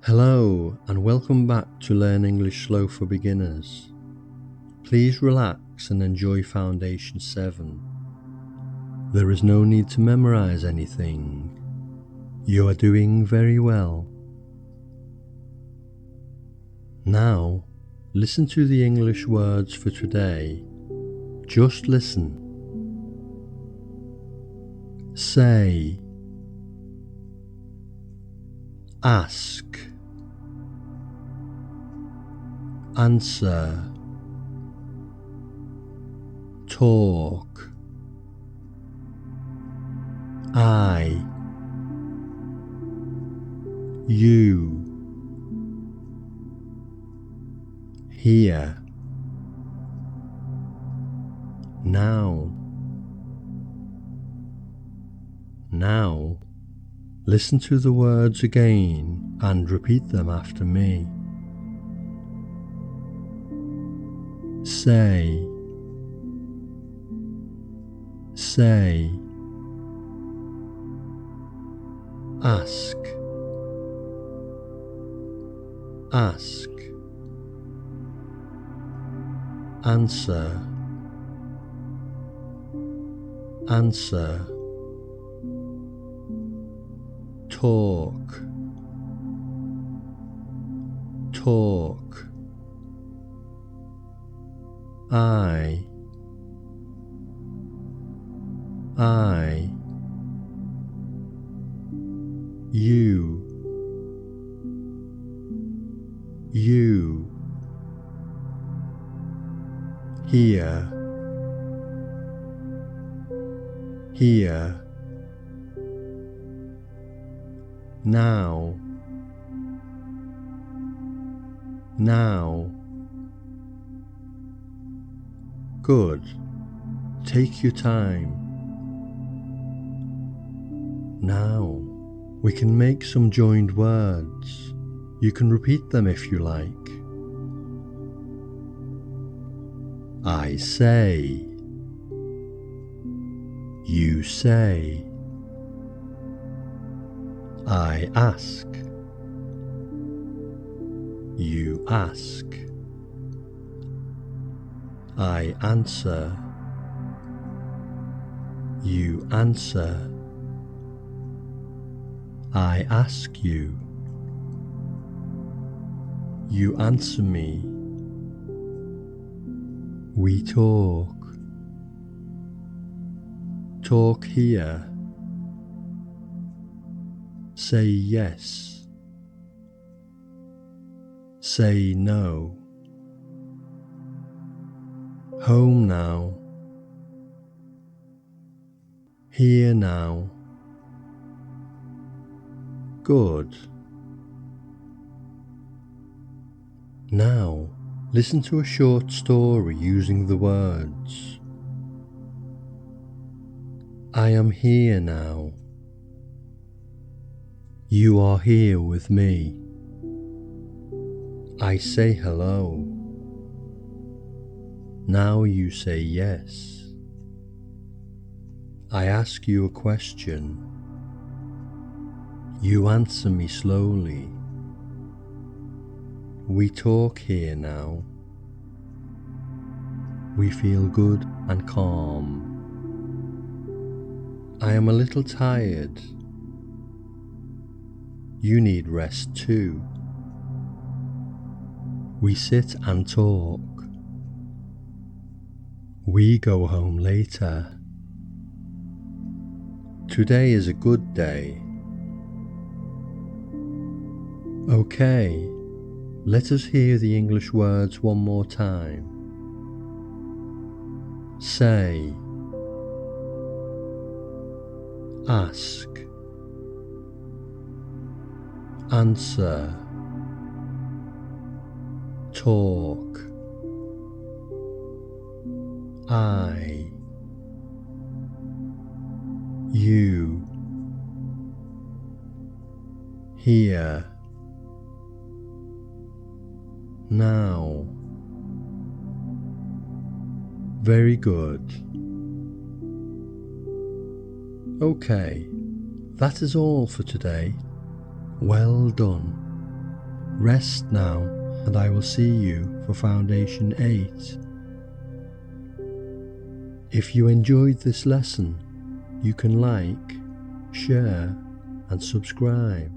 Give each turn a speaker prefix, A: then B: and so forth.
A: Hello and welcome back to Learn English Slow for Beginners. Please relax and enjoy Foundation 7. There is no need to memorize anything. You are doing very well. Now, listen to the English words for today. Just listen. Say, ask, answer, talk, I, you, here, now. Now, listen to the words again and repeat them after me. Say, say, ask, ask, answer, answer, talk, talk, I, you, here, here, now, now. Good. Take your time. Now, we can make some joined words. You can repeat them if you like. I say, you say, I ask, you ask, I answer, you answer, I ask you, you answer me, we talk, talk here, say yes, say no, home now, here now, good. Now, listen to a short story using the words. I am here now. You are here with me. I say hello. Now you say yes. I ask you a question. You answer me slowly. We talk here now. We feel good and calm. I am a little tired. You need rest too. We sit and talk. We go home later. Today is a good day. Okay, let us hear the English words one more time. Say, ask, answer, talk, I, you, here, now. Very good. Okay, that is all for today. Well done. Rest now, and I will see you for Foundation 8. If you enjoyed this lesson, you can like, share, and subscribe.